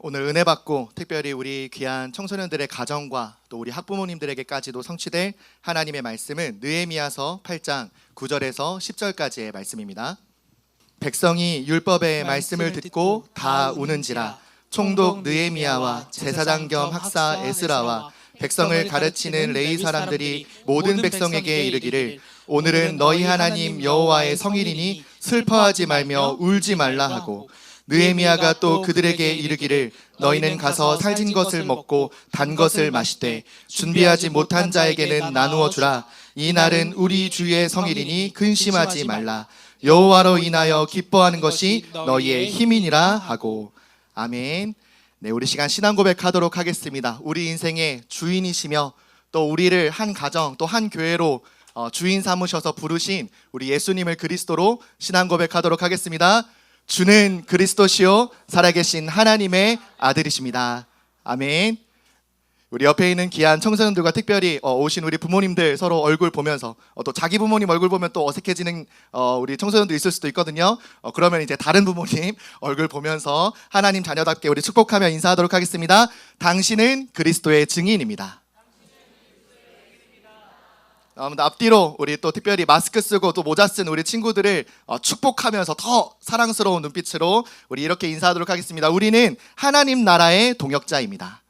오늘 은혜 받고 특별히 우리 귀한 청소년들의 가정과 또 우리 학부모님들에게까지도 성취될 하나님의 말씀은 느헤미야서 8장 9절에서 10절까지의 말씀입니다. 백성이 율법의 말씀을 듣고 다 우는지라. 총독 느헤미야와 제사장 겸 학사 에스라와 백성을 가르치는 레위 사람들이 모든 백성에게 이르기를 오늘은 너희 하나님 여호와의 성일이니 슬퍼하지 말며 울지 말라 하고, 느헤미야가 또 그들에게 이르기를 너희는 가서 살진 것을 먹고 단 것을 마시되 준비하지 못한 자에게는 나누어 주라. 이 날은 우리 주의 성일이니 근심하지 말라. 여호와로 인하여 기뻐하는 것이 너희의 힘이니라 하고. 아멘. 네, 우리 시간 신앙 고백하도록 하겠습니다. 우리 인생의 주인이시며 또 우리를 한 가정 또 한 교회로 주인 삼으셔서 부르신 우리 예수님을 그리스도로 신앙 고백하도록 하겠습니다. 주는 그리스도시요 살아계신 하나님의 아들이십니다. 아멘. 우리 옆에 있는 귀한 청소년들과 특별히 오신 우리 부모님들 서로 얼굴 보면서 또 자기 부모님 얼굴 보면 또 어색해지는 우리 청소년도 있을 수도 있거든요. 그러면 이제 다른 부모님 얼굴 보면서 하나님 자녀답게 우리 축복하며 인사하도록 하겠습니다. 당신은 그리스도의 증인입니다. 앞뒤로 우리 또 특별히 마스크 쓰고 또 모자 쓴 우리 친구들을 축복하면서 더 사랑스러운 눈빛으로 우리 이렇게 인사하도록 하겠습니다. 우리는 하나님 나라의 동역자입니다.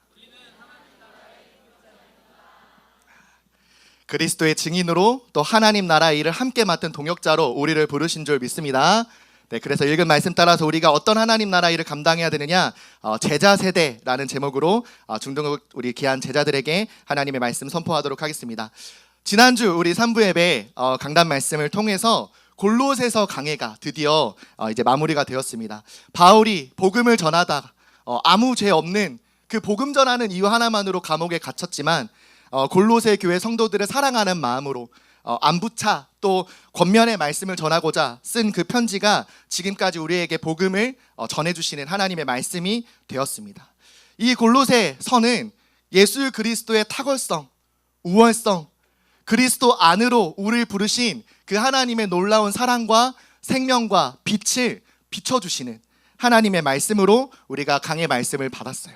그리스도의 증인으로 또 하나님 나라의 일을 함께 맡은 동역자로 우리를 부르신 줄 믿습니다. 네, 그래서 읽은 말씀 따라서 우리가 어떤 하나님 나라 일을 감당해야 되느냐, 제자 세대라는 제목으로 중등국 우리 귀한 제자들에게 하나님의 말씀 선포하도록 하겠습니다. 지난주 우리 3부 예배 강단 말씀을 통해서 골로새서 강해가 드디어 이제 마무리가 되었습니다. 바울이 복음을 전하다 아무 죄 없는 그 복음 전하는 이유 하나만으로 감옥에 갇혔지만 골로새 교회 성도들을 사랑하는 마음으로 안부차 또 권면의 말씀을 전하고자 쓴 그 편지가 지금까지 우리에게 복음을 전해주시는 하나님의 말씀이 되었습니다. 이 골로새 서는 예수 그리스도의 탁월성, 우월성, 그리스도 안으로 우리를 부르신 그 하나님의 놀라운 사랑과 생명과 빛을 비춰주시는 하나님의 말씀으로 우리가 강의 말씀을 받았어요.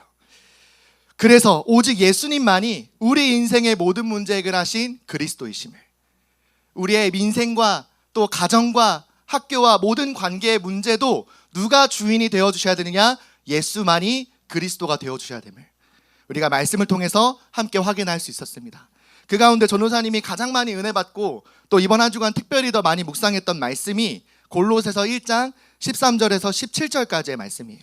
그래서 오직 예수님만이 우리 인생의 모든 문제 해결하신 그리스도이심을, 우리의 인생과 또 가정과 학교와 모든 관계의 문제도 누가 주인이 되어주셔야 되느냐? 예수만이 그리스도가 되어주셔야 됨을 우리가 말씀을 통해서 함께 확인할 수 있었습니다. 그 가운데 전도사님이 가장 많이 은혜 받고 또 이번 한 주간 특별히 더 많이 묵상했던 말씀이 골로새서 1장 13절에서 17절까지의 말씀이에요.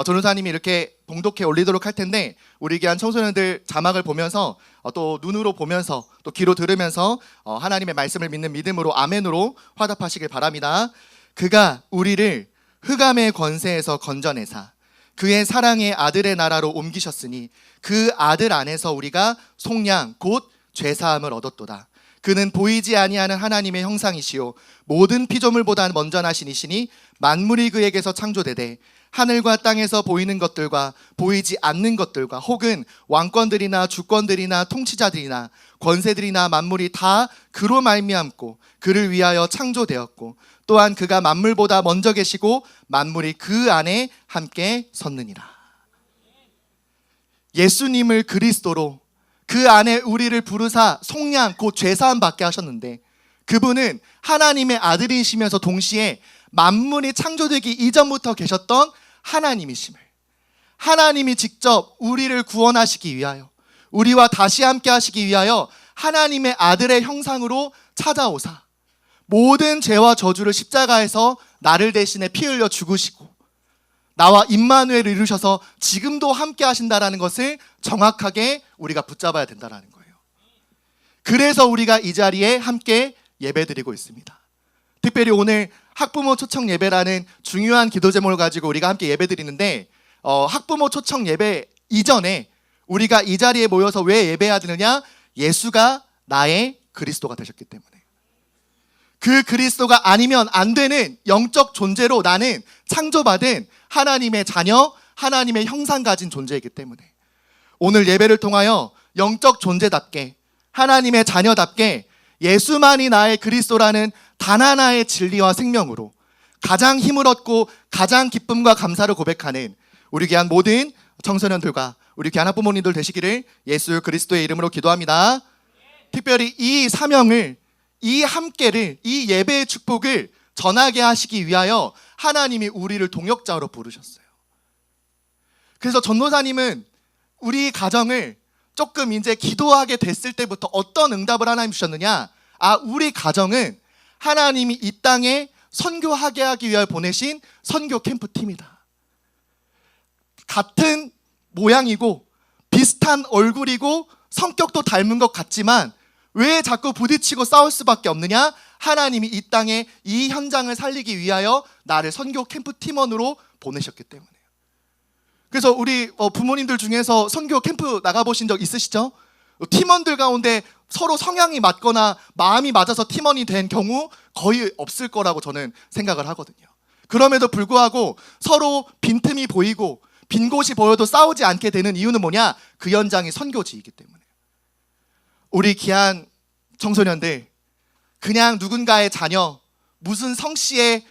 전도사님이 이렇게 봉독해 올리도록 할 텐데 우리 귀한 청소년들 자막을 보면서 또 눈으로 보면서 또 귀로 들으면서 하나님의 말씀을 믿는 믿음으로 아멘으로 화답하시길 바랍니다. 그가 우리를 흑암의 권세에서 건져내사 그의 사랑의 아들의 나라로 옮기셨으니 그 아들 안에서 우리가 속량 곧 죄사함을 얻었도다. 그는 보이지 아니하는 하나님의 형상이시요 모든 피조물보다 먼저 나신 이시니 만물이 그에게서 창조되되 하늘과 땅에서 보이는 것들과 보이지 않는 것들과 혹은 왕권들이나 주권들이나 통치자들이나 권세들이나 만물이 다 그로 말미암고 그를 위하여 창조되었고 또한 그가 만물보다 먼저 계시고 만물이 그 안에 함께 섰느니라. 예수님을 그리스도로 그 안에 우리를 부르사 속량 곧 죄사함 받게 하셨는데 그분은 하나님의 아들이시면서 동시에 만물이 창조되기 이전부터 계셨던 하나님이심을, 하나님이 직접 우리를 구원하시기 위하여 우리와 다시 함께 하시기 위하여 하나님의 아들의 형상으로 찾아오사 모든 죄와 저주를 십자가에서 나를 대신해 피 흘려 죽으시고 나와 임마누엘을 이루셔서 지금도 함께 하신다라는 것을 정확하게 우리가 붙잡아야 된다는 거예요. 그래서 우리가 이 자리에 함께 예배드리고 있습니다. 특별히 오늘 학부모 초청 예배라는 중요한 기도 제목을 가지고 우리가 함께 예배드리는데 학부모 초청 예배 이전에 우리가 이 자리에 모여서 왜 예배해야 되느냐? 예수가 나의 그리스도가 되셨기 때문에. 그 그리스도가 아니면 안 되는 영적 존재로 나는 창조받은 하나님의 자녀, 하나님의 형상 가진 존재이기 때문에 오늘 예배를 통하여 영적 존재답게 하나님의 자녀답게 예수만이 나의 그리스도라는 단 하나의 진리와 생명으로 가장 힘을 얻고 가장 기쁨과 감사를 고백하는 우리 귀한 모든 청소년들과 우리 귀한 학부모님들 되시기를 예수 그리스도의 이름으로 기도합니다. 특별히 이 사명을, 이 함께를, 이 예배의 축복을 전하게 하시기 위하여 하나님이 우리를 동역자로 부르셨어요. 그래서 전도사님은 우리 가정을 조금 이제 기도하게 됐을 때부터 어떤 응답을 하나님 주셨느냐? 우리 가정은 하나님이 이 땅에 선교하게 하기 위하여 보내신 선교 캠프팀이다. 같은 모양이고 비슷한 얼굴이고 성격도 닮은 것 같지만 왜 자꾸 부딪히고 싸울 수밖에 없느냐? 하나님이 이 땅에 이 현장을 살리기 위하여 나를 선교 캠프 팀원으로 보내셨기 때문에요. 그래서 우리 부모님들 중에서 선교 캠프 나가보신 적 있으시죠? 팀원들 가운데 서로 성향이 맞거나 마음이 맞아서 팀원이 된 경우 거의 없을 거라고 저는 생각을 하거든요. 그럼에도 불구하고 서로 빈틈이 보이고 빈 곳이 보여도 싸우지 않게 되는 이유는 뭐냐? 그 현장이 선교지이기 때문에. 우리 귀한 청소년들, 그냥 누군가의 자녀, 무슨 성씨의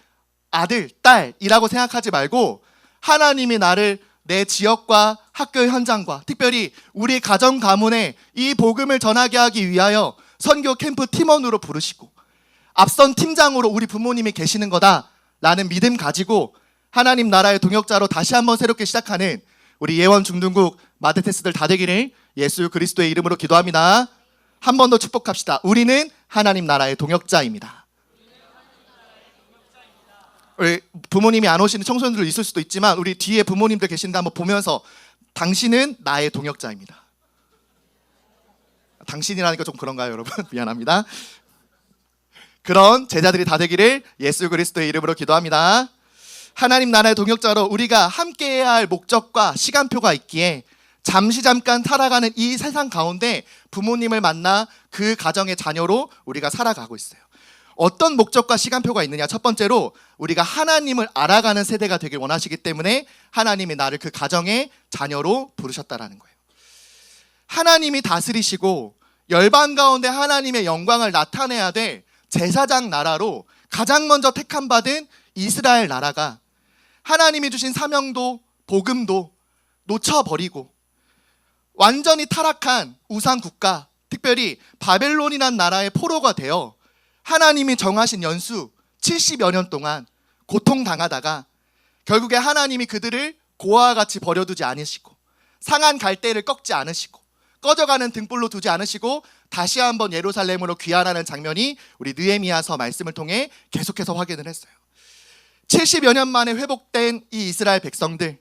아들, 딸이라고 생각하지 말고 하나님이 나를 내 지역과 학교 현장과 특별히 우리 가정 가문에 이 복음을 전하게 하기 위하여 선교 캠프 팀원으로 부르시고 앞선 팀장으로 우리 부모님이 계시는 거다라는 믿음 가지고 하나님 나라의 동역자로 다시 한번 새롭게 시작하는 우리 예원 중등국 마테테스들 다 되기를 예수 그리스도의 이름으로 기도합니다. 한 번 더 축복합시다. 우리는 하나님 나라의 동역자입니다. 우리 부모님이 안 오시는 청소년들 있을 수도 있지만 우리 뒤에 부모님들 계신데 한번 보면서 당신은 나의 동역자입니다. 당신이라니까 좀 그런가요, 여러분? 미안합니다. 그런 제자들이 다 되기를 예수 그리스도의 이름으로 기도합니다. 하나님 나라의 동역자로 우리가 함께해야 할 목적과 시간표가 있기에 잠깐 살아가는 이 세상 가운데 부모님을 만나 그 가정의 자녀로 우리가 살아가고 있어요. 어떤 목적과 시간표가 있느냐? 첫 번째로 우리가 하나님을 알아가는 세대가 되길 원하시기 때문에 하나님이 나를 그 가정의 자녀로 부르셨다라는 거예요. 하나님이 다스리시고 열방 가운데 하나님의 영광을 나타내야 될 제사장 나라로 가장 먼저 택함 받은 이스라엘 나라가 하나님이 주신 사명도 복음도 놓쳐버리고 완전히 타락한 우상 국가, 특별히 바벨론이란 나라의 포로가 되어 하나님이 정하신 연수 70여 년 동안 고통당하다가 결국에 하나님이 그들을 고아와 같이 버려두지 않으시고 상한 갈대를 꺾지 않으시고 꺼져가는 등불로 두지 않으시고 다시 한번 예루살렘으로 귀환하는 장면이 우리 느헤미야서 말씀을 통해 계속해서 확인을 했어요. 70여 년 만에 회복된 이 이스라엘 백성들,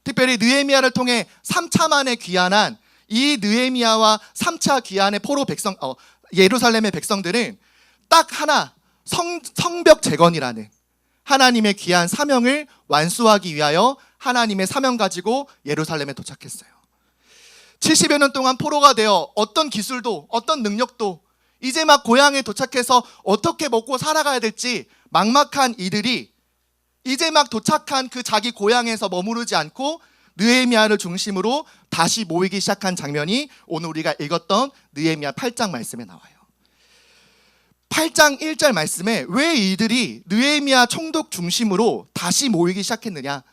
특별히 느헤미야를 통해 3차 만에 귀환한 이 느헤미야와 3차 귀환의 포로 백성, 예루살렘의 백성들은 딱 하나, 성벽 재건이라는 하나님의 귀한 사명을 완수하기 위하여 하나님의 사명 가지고 예루살렘에 도착했어요. 70여 년 동안 포로가 되어 어떤 기술도 어떤 능력도 이제 막 고향에 도착해서 어떻게 먹고 살아가야 될지 막막한 이들이 이제 막 도착한 그 자기 고향에서 머무르지 않고 느헤미야를 중심으로 다시 모이기 시작한 장면이 오늘 우리가 읽었던 느헤미야 8장 말씀에 나와요. 8장 1절 말씀에 왜 이들이 느헤미야 총독 중심으로 다시 모이기 시작했느냐?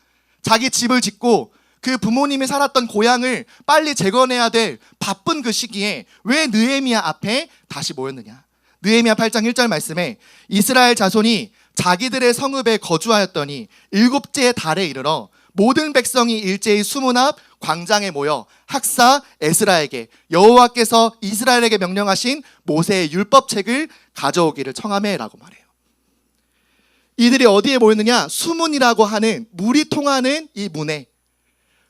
자기 집을 짓고 그 부모님이 살았던 고향을 빨리 재건해야 될 바쁜 그 시기에 왜 느헤미야 앞에 다시 모였느냐? 느헤미야 8장 1절 말씀에 이스라엘 자손이 자기들의 성읍에 거주하였더니 7째 달에 이르러 모든 백성이 일제히 수문 앞 광장에 모여 학사 에스라에게 여호와께서 이스라엘에게 명령하신 모세의 율법책을 가져오기를 청하매라고 말해요. 이들이 어디에 모였느냐? 수문이라고 하는 물이 통하는 이 문에,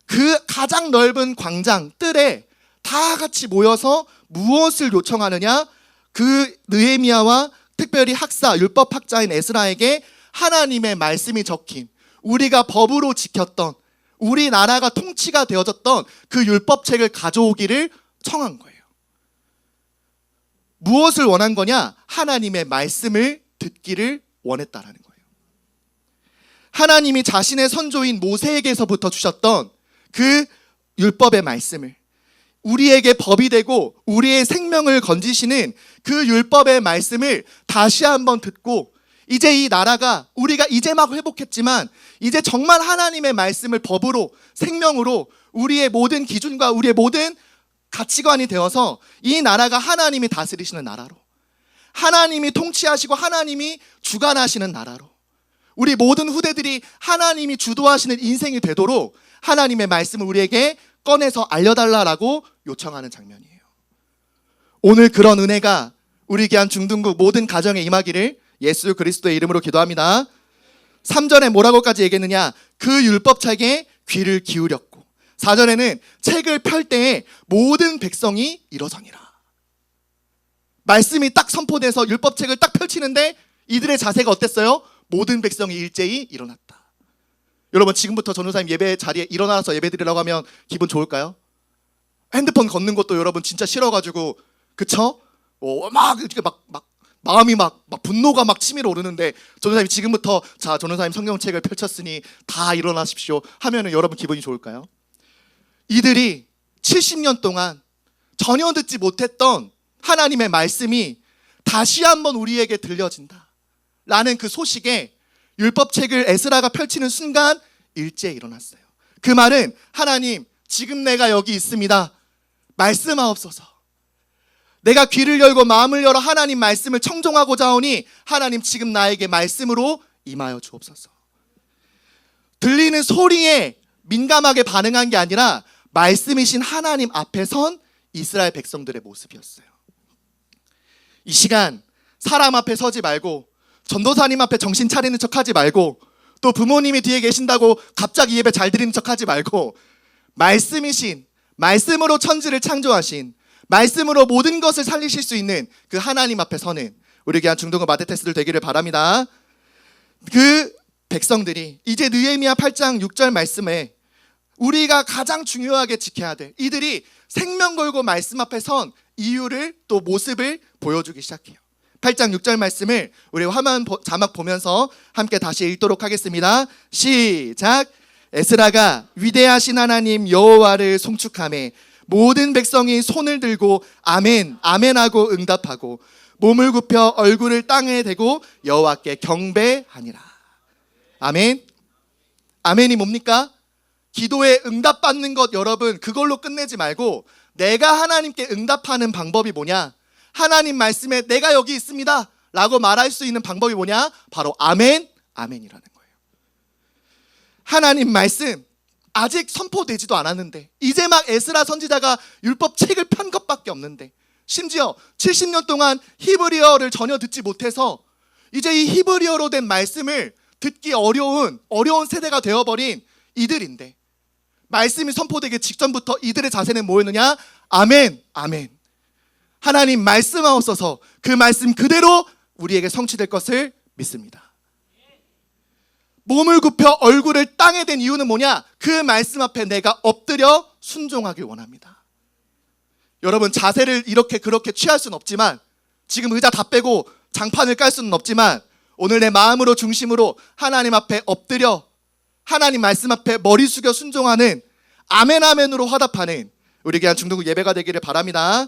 그 가장 넓은 광장 뜰에 다 같이 모여서 무엇을 요청하느냐? 그 느헤미야와 특별히 학사 율법학자인 에스라에게 하나님의 말씀이 적힌, 우리가 법으로 지켰던, 우리나라가 통치가 되어졌던 그 율법책을 가져오기를 청한 거예요. 무엇을 원한 거냐? 하나님의 말씀을 듣기를 원했다라는 거예요. 하나님이 자신의 선조인 모세에게서부터 주셨던 그 율법의 말씀을, 우리에게 법이 되고 우리의 생명을 건지시는 그 율법의 말씀을 다시 한번 듣고 이제 이 나라가 우리가 이제 막 회복했지만 이제 정말 하나님의 말씀을 법으로 생명으로 우리의 모든 기준과 우리의 모든 가치관이 되어서 이 나라가 하나님이 다스리시는 나라로, 하나님이 통치하시고 하나님이 주관하시는 나라로, 우리 모든 후대들이 하나님이 주도하시는 인생이 되도록 하나님의 말씀을 우리에게 꺼내서 알려달라고 요청하는 장면이에요. 오늘 그런 은혜가 우리 귀한 중등국 모든 가정에 임하기를 예수 그리스도의 이름으로 기도합니다. 3절에 뭐라고까지 얘기했느냐? 그 율법책에 귀를 기울였고, 4절에는 책을 펼 때에 모든 백성이 일어서니라. 말씀이 딱 선포돼서 율법책을 딱 펼치는데 이들의 자세가 어땠어요? 모든 백성이 일제히 일어났다. 여러분, 지금부터 전도사님 예배 자리에 일어나서 예배 드리라고 하면 기분 좋을까요? 핸드폰 걷는 것도 여러분 진짜 싫어가지고, 그쵸? 막 이렇게 막 마음이 막 분노가 막 치밀어 오르는데, 전도사님 지금부터 자, 전도사님 성경책을 펼쳤으니 다 일어나십시오 하면은 여러분 기분이 좋을까요? 이들이 70년 동안 전혀 듣지 못했던 하나님의 말씀이 다시 한번 우리에게 들려진다 라는 그 소식에 율법책을 에스라가 펼치는 순간 일제히 일어났어요. 그 말은, 하나님 지금 내가 여기 있습니다. 말씀하옵소서. 내가 귀를 열고 마음을 열어 하나님 말씀을 청종하고자 하오니 하나님 지금 나에게 말씀으로 임하여 주옵소서. 들리는 소리에 민감하게 반응한 게 아니라 말씀이신 하나님 앞에 선 이스라엘 백성들의 모습이었어요. 이 시간 사람 앞에 서지 말고, 전도사님 앞에 정신 차리는 척 하지 말고, 또 부모님이 뒤에 계신다고 갑자기 예배 잘 드리는 척 하지 말고, 말씀이신, 말씀으로 천지를 창조하신, 말씀으로 모든 것을 살리실 수 있는 그 하나님 앞에 서는 우리 귀한 중동과 마테테스들 되기를 바랍니다. 그 백성들이 이제 느헤미야 8장 6절 말씀에 우리가 가장 중요하게 지켜야 될, 이들이 생명 걸고 말씀 앞에 선 이유를, 또 모습을 보여주기 시작해요. 8장 6절 말씀을 우리 화면 자막 보면서 함께 다시 읽도록 하겠습니다. 시작. 에스라가 위대하신 하나님 여호와를 송축하며 모든 백성이 손을 들고 아멘 아멘하고 응답하고 몸을 굽혀 얼굴을 땅에 대고 여호와께 경배하니라. 아멘. 아멘이 뭡니까? 기도에 응답받는 것, 여러분 그걸로 끝내지 말고 내가 하나님께 응답하는 방법이 뭐냐? 하나님 말씀에 내가 여기 있습니다 라고 말할 수 있는 방법이 뭐냐? 바로 아멘, 아멘이라는 거예요. 하나님 말씀 아직 선포되지도 않았는데, 이제 막 에스라 선지자가 율법 책을 편 것밖에 없는데, 심지어 70년 동안 히브리어를 전혀 듣지 못해서 이제 이 히브리어로 된 말씀을 듣기 어려운 세대가 되어버린 이들인데, 말씀이 선포되기 직전부터 이들의 자세는 뭐였느냐? 아멘, 아멘. 하나님 말씀하옵소서. 그 말씀 그대로 우리에게 성취될 것을 믿습니다. 몸을 굽혀 얼굴을 땅에 댄 이유는 뭐냐? 그 말씀 앞에 내가 엎드려 순종하길 원합니다. 여러분, 자세를 이렇게 그렇게 취할 수는 없지만, 지금 의자 다 빼고 장판을 깔 수는 없지만, 오늘 내 마음으로 중심으로 하나님 앞에 엎드려 하나님 말씀 앞에 머리 숙여 순종하는, 아멘 아멘으로 화답하는 우리 귀한 중동국 예배가 되기를 바랍니다.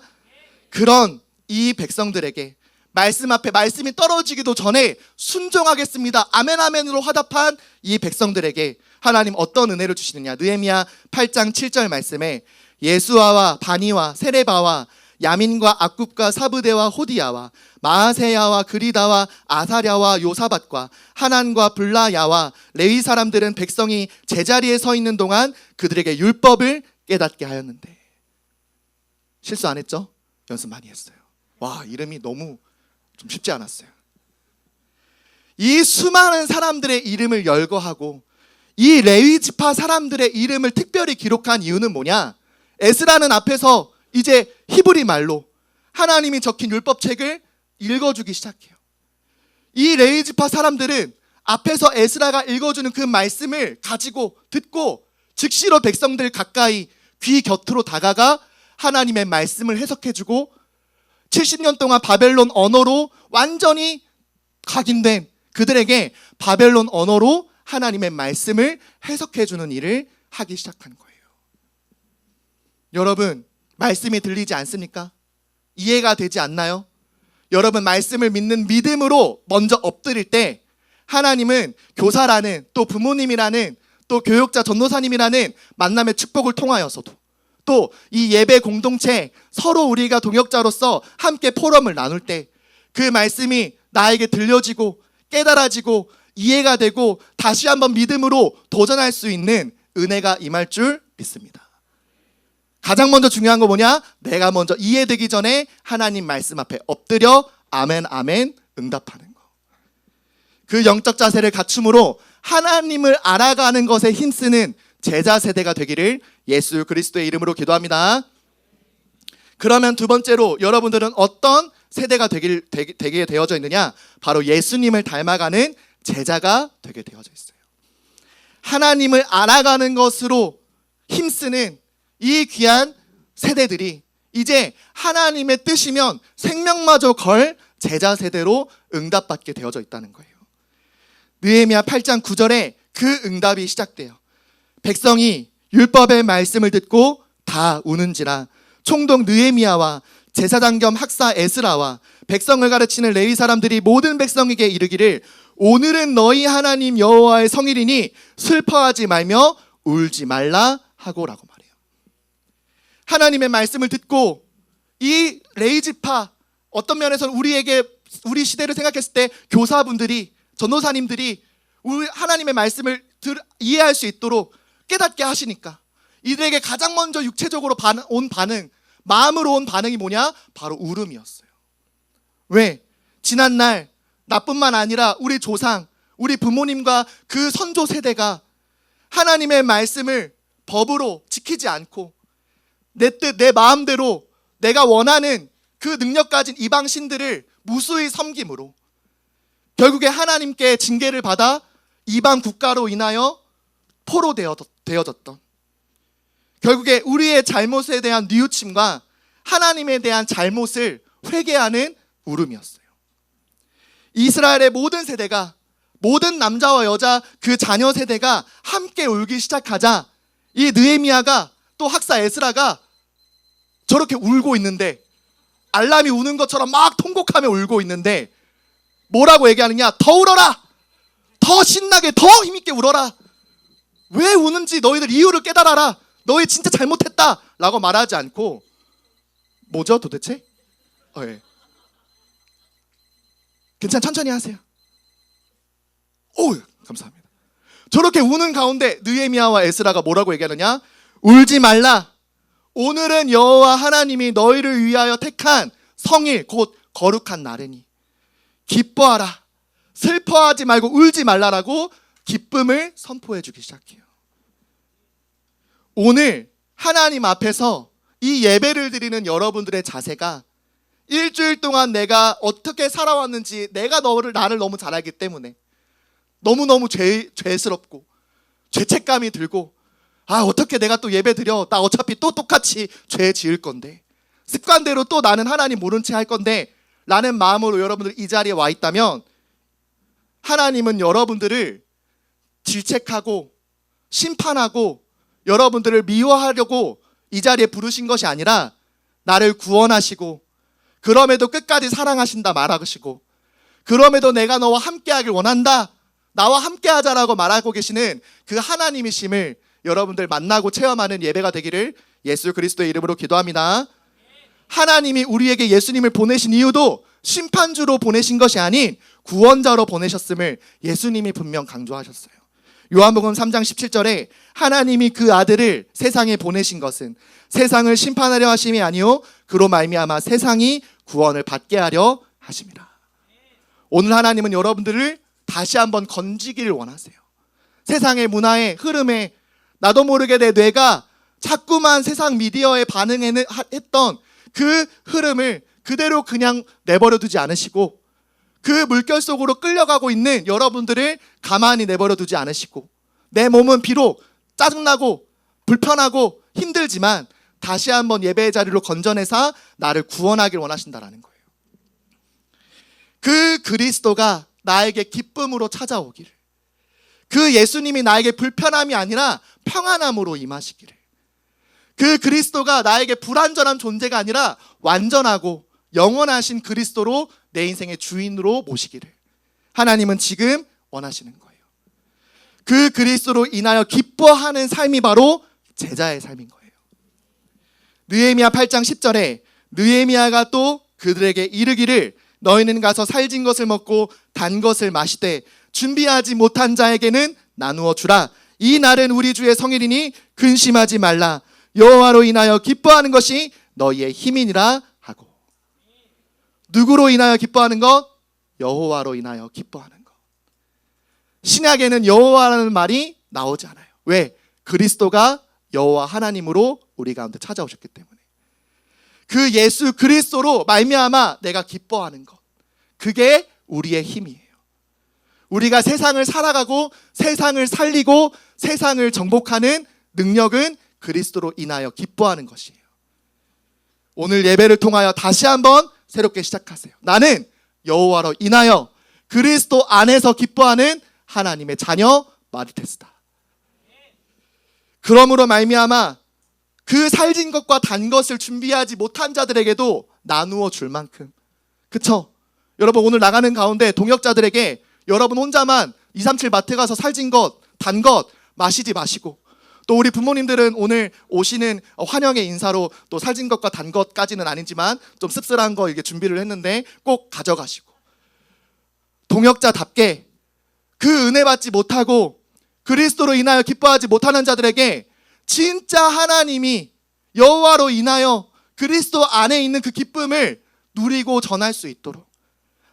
그런 이 백성들에게 말씀 앞에 말씀이 떨어지기도 전에 순종하겠습니다, 아멘 아멘으로 화답한 이 백성들에게 하나님 어떤 은혜를 주시느냐? 느헤미야 8장 7절 말씀에 예수아와 바니와 세레바와 야민과 악굽과 사브데와 호디야와 마아세야와 그리다와 아사랴와 요사밧과 하난과 블라야와 레위 사람들은 백성이 제자리에 서 있는 동안 그들에게 율법을 깨닫게 하였는데. 실수 안 했죠? 연습 많이 했어요. 와, 이름이 너무 좀 쉽지 않았어요. 이 수많은 사람들의 이름을 열거하고 이 레위 지파 사람들의 이름을 특별히 기록한 이유는 뭐냐? 에스라는 앞에서 이제 히브리 말로 하나님이 적힌 율법책을 읽어주기 시작해요. 이 레위 지파 사람들은 앞에서 에스라가 읽어주는 그 말씀을 가지고 듣고 즉시로 백성들 가까이 귀 곁으로 다가가 하나님의 말씀을 해석해주고 70년 동안 바벨론 언어로 완전히 각인된 그들에게 바벨론 언어로 하나님의 말씀을 해석해주는 일을 하기 시작한 거예요. 여러분, 말씀이 들리지 않습니까? 이해가 되지 않나요? 여러분 말씀을 믿는 믿음으로 먼저 엎드릴 때 하나님은 교사라는, 또 부모님이라는, 또 교육자 전도사님이라는 만남의 축복을 통하여서도, 또 이 예배 공동체 서로 우리가 동역자로서 함께 포럼을 나눌 때 그 말씀이 나에게 들려지고 깨달아지고 이해가 되고 다시 한번 믿음으로 도전할 수 있는 은혜가 임할 줄 믿습니다. 가장 먼저 중요한 거 뭐냐? 내가 먼저 이해되기 전에 하나님 말씀 앞에 엎드려 아멘 아멘 응답하는 거. 그 영적 자세를 갖춤으로 하나님을 알아가는 것에 힘쓰는 제자 세대가 되기를 예수 그리스도의 이름으로 기도합니다. 그러면 두 번째로 여러분들은 어떤 세대가 되게 되어져 있느냐? 바로 예수님을 닮아가는 제자가 되게 되어져 있어요. 하나님을 알아가는 것으로 힘쓰는 이 귀한 세대들이 이제 하나님의 뜻이면 생명마저 걸 제자 세대로 응답받게 되어져 있다는 거예요. 느헤미야 8장 9절에 그 응답이 시작돼요. 백성이 율법의 말씀을 듣고 다 우는지라. 총독 느헤미야와 제사장 겸 학사 에스라와 백성을 가르치는 레위 사람들이 모든 백성에게 이르기를 오늘은 너희 하나님 여호와의 성일이니 슬퍼하지 말며 울지 말라 하고라고 말해요. 하나님의 말씀을 듣고 이 레위 지파, 어떤 면에서는 우리 시대를 생각했을 때 교사분들이, 전도사님들이 우리 하나님의 말씀을 이해할 수 있도록 깨닫게 하시니까 이들에게 가장 먼저 육체적으로 온 반응, 마음으로 온 반응이 뭐냐? 바로 울음이었어요. 왜? 지난날 나뿐만 아니라 우리 조상, 우리 부모님과 그 선조 세대가 하나님의 말씀을 법으로 지키지 않고 내 뜻, 내 마음대로 내가 원하는 그 능력 가진 이방 신들을 무수히 섬김으로 결국에 하나님께 징계를 받아 이방 국가로 인하여 포로 되어졌던, 결국에 우리의 잘못에 대한 뉘우침과 하나님에 대한 잘못을 회개하는 울음이었어요. 이스라엘의 모든 세대가, 모든 남자와 여자 그 자녀 세대가 함께 울기 시작하자 이 느헤미야가 또 학사 에스라가 저렇게 울고 있는데, 알람이 우는 것처럼 막 통곡하며 울고 있는데 뭐라고 얘기하느냐? 더 울어라! 더 신나게, 더 힘있게 울어라! 왜 우는지 너희들 이유를 깨달아라! 너희 진짜 잘못했다! 라고 말하지 않고, 뭐죠 도대체? 예. 괜찮아, 천천히 하세요. 오, 감사합니다. 저렇게 우는 가운데 느헤미야와 에스라가 뭐라고 얘기하느냐? 울지 말라. 오늘은 여호와 하나님이 너희를 위하여 택한 성일 곧 거룩한 날이니 기뻐하라. 슬퍼하지 말고 울지 말라라고 기쁨을 선포해 주기 시작해요. 오늘 하나님 앞에서 이 예배를 드리는 여러분들의 자세가 일주일 동안 내가 어떻게 살아왔는지 내가 나를 너무 잘 알기 때문에 너무너무 죄스럽고 죄책감이 들고, 어떻게 내가 또 예배 드려, 나 어차피 또 똑같이 죄 지을 건데, 습관대로 또 나는 하나님 모른 채 할 건데 라는 마음으로 여러분들 이 자리에 와 있다면, 하나님은 여러분들을 질책하고 심판하고 여러분들을 미워하려고 이 자리에 부르신 것이 아니라 나를 구원하시고 그럼에도 끝까지 사랑하신다 말하시고, 그럼에도 내가 너와 함께하길 원한다, 나와 함께하자라고 말하고 계시는 그 하나님이심을 여러분들 만나고 체험하는 예배가 되기를 예수 그리스도의 이름으로 기도합니다. 하나님이 우리에게 예수님을 보내신 이유도 심판주로 보내신 것이 아닌 구원자로 보내셨음을 예수님이 분명 강조하셨어요. 요한복음 3장 17절에 하나님이 그 아들을 세상에 보내신 것은 세상을 심판하려 하심이 아니요 그로 말미암아 세상이 구원을 받게 하려 하심이라. 오늘 하나님은 여러분들을 다시 한번 건지기를 원하세요. 세상의 문화의 흐름에 나도 모르게 내 뇌가 자꾸만 세상 미디어에 반응했던 그 흐름을 그대로 그냥 내버려 두지 않으시고, 그 물결 속으로 끌려가고 있는 여러분들을 가만히 내버려 두지 않으시고, 내 몸은 비록 짜증나고 불편하고 힘들지만 다시 한번 예배의 자리로 건져내사 나를 구원하길 원하신다라는 거예요. 그 그리스도가 나에게 기쁨으로 찾아오기를, 그 예수님이 나에게 불편함이 아니라 평안함으로 임하시기를, 그 그리스도가 나에게 불완전한 존재가 아니라 완전하고 영원하신 그리스도로 내 인생의 주인으로 모시기를 하나님은 지금 원하시는 거예요. 그 그리스도로 인하여 기뻐하는 삶이 바로 제자의 삶인 거예요. 느헤미야 8장 10절에 느헤미야가 또 그들에게 이르기를 너희는 가서 살진 것을 먹고 단 것을 마시되 준비하지 못한 자에게는 나누어 주라. 이 날은 우리 주의 성일이니 근심하지 말라. 여호와로 인하여 기뻐하는 것이 너희의 힘이니라 하고. 누구로 인하여 기뻐하는 것? 여호와로 인하여 기뻐하는 것. 신약에는 여호와라는 말이 나오지 않아요. 왜? 그리스도가 여호와 하나님으로 우리 가운데 찾아오셨기 때문에. 그 예수 그리스도로 말미암아 내가 기뻐하는 것, 그게 우리의 힘이에요. 우리가 세상을 살아가고 세상을 살리고 세상을 정복하는 능력은 그리스도로 인하여 기뻐하는 것이에요. 오늘 예배를 통하여 다시 한번 새롭게 시작하세요. 나는 여호와로 인하여 그리스도 안에서 기뻐하는 하나님의 자녀 마르테스다. 그러므로 말미암아 그 살진 것과 단 것을 준비하지 못한 자들에게도 나누어 줄 만큼, 그쵸? 여러분 오늘 나가는 가운데 동역자들에게 여러분 혼자만 237 마트 가서 살진 것, 단 것 마시지 마시고, 또 우리 부모님들은 오늘 오시는 환영의 인사로 또 살진 것과 단 것까지는 아니지만 좀 씁쓸한 거 이게 준비를 했는데 꼭 가져가시고, 동역자답게 그 은혜 받지 못하고 그리스도로 인하여 기뻐하지 못하는 자들에게 진짜 하나님이 여호와로 인하여 그리스도 안에 있는 그 기쁨을 누리고 전할 수 있도록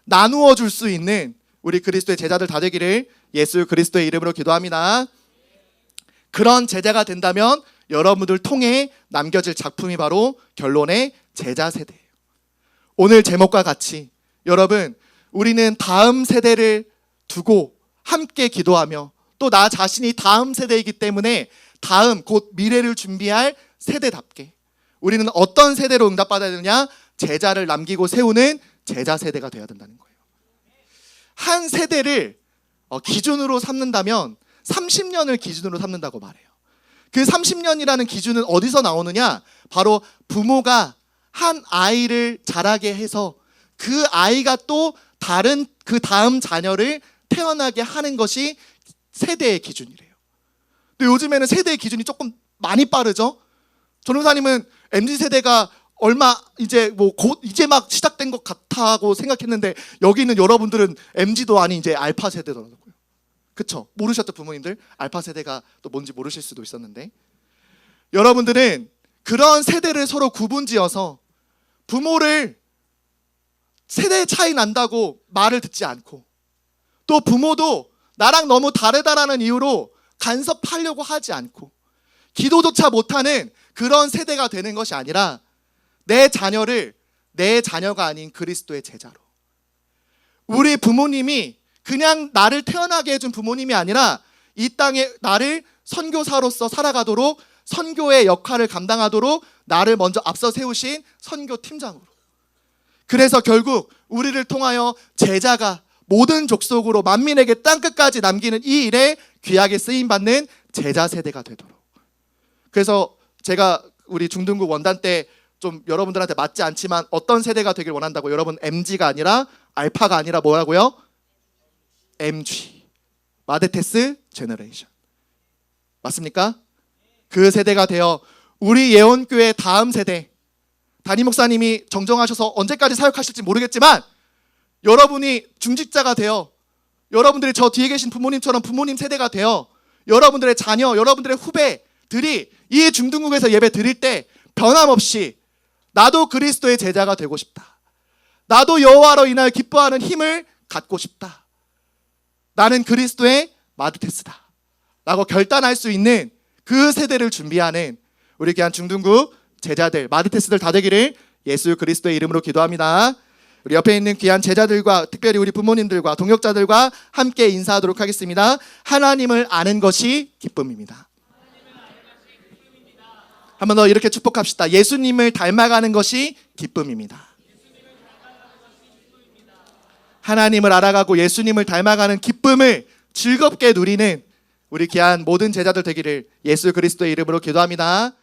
나누어 줄 수 있는 우리 그리스도의 제자들 다 되기를 예수 그리스도의 이름으로 기도합니다. 그런 제자가 된다면 여러분들 통해 남겨질 작품이 바로 결론의 제자 세대예요. 오늘 제목과 같이 여러분, 우리는 다음 세대를 두고 함께 기도하며 또 나 자신이 다음 세대이기 때문에 다음 곧 미래를 준비할 세대답게 우리는 어떤 세대로 응답받아야 되느냐? 제자를 남기고 세우는 제자 세대가 되어야 된다는 거예요. 한 세대를 기준으로 삼는다면 30년을 기준으로 삼는다고 말해요. 그 30년이라는 기준은 어디서 나오느냐? 바로 부모가 한 아이를 자라게 해서 그 아이가 또 다른 그 다음 자녀를 태어나게 하는 것이 세대의 기준이래요. 근데 요즘에는 세대의 기준이 조금 많이 빠르죠? 전도사님은 MZ세대가 얼마 이제 곧 이제 막 시작된 것 같다고 생각했는데 여기 있는 여러분들은 MZ도 아닌 이제 알파 세대더라고요. 그쵸? 모르셨죠 부모님들? 알파 세대가 또 뭔지 모르실 수도 있었는데, 여러분들은 그런 세대를 서로 구분지어서 부모를 세대 차이 난다고 말을 듣지 않고, 또 부모도 나랑 너무 다르다라는 이유로 간섭하려고 하지 않고 기도조차 못하는 그런 세대가 되는 것이 아니라 내 자녀를 내 자녀가 아닌 그리스도의 제자로, 우리 부모님이 그냥 나를 태어나게 해준 부모님이 아니라 이 땅에 나를 선교사로서 살아가도록 선교의 역할을 감당하도록 나를 먼저 앞서 세우신 선교팀장으로, 그래서 결국 우리를 통하여 제자가 모든 족속으로 만민에게 땅끝까지 남기는 이 일에 귀하게 쓰임받는 제자 세대가 되도록. 그래서 제가 우리 중등부 원단 때 좀 여러분들한테 맞지 않지만 어떤 세대가 되길 원한다고, 여러분 MG가 아니라 알파가 아니라 뭐라고요? MG, 마데테스 제너레이션. 맞습니까? 그 세대가 되어 우리 예원교회 다음 세대, 담임 목사님이 정정하셔서 언제까지 사역하실지 모르겠지만 여러분이 중직자가 되어 여러분들이 저 뒤에 계신 부모님처럼 부모님 세대가 되어 여러분들의 자녀, 여러분들의 후배들이 이 중등국에서 예배 드릴 때 변함없이 나도 그리스도의 제자가 되고 싶다, 나도 여호와로 인하여 기뻐하는 힘을 갖고 싶다, 나는 그리스도의 마드테스다 라고 결단할 수 있는 그 세대를 준비하는 우리 귀한 중등국 제자들, 마드테스들 다 되기를 예수 그리스도의 이름으로 기도합니다. 우리 옆에 있는 귀한 제자들과 특별히 우리 부모님들과 동역자들과 함께 인사하도록 하겠습니다. 하나님을 아는 것이 기쁨입니다. 한 번 더 이렇게 축복합시다. 예수님을 닮아가는 것이 기쁨입니다. 하나님을 알아가고 예수님을 닮아가는 기쁨을 즐겁게 누리는 우리 귀한 모든 제자들 되기를 예수 그리스도의 이름으로 기도합니다.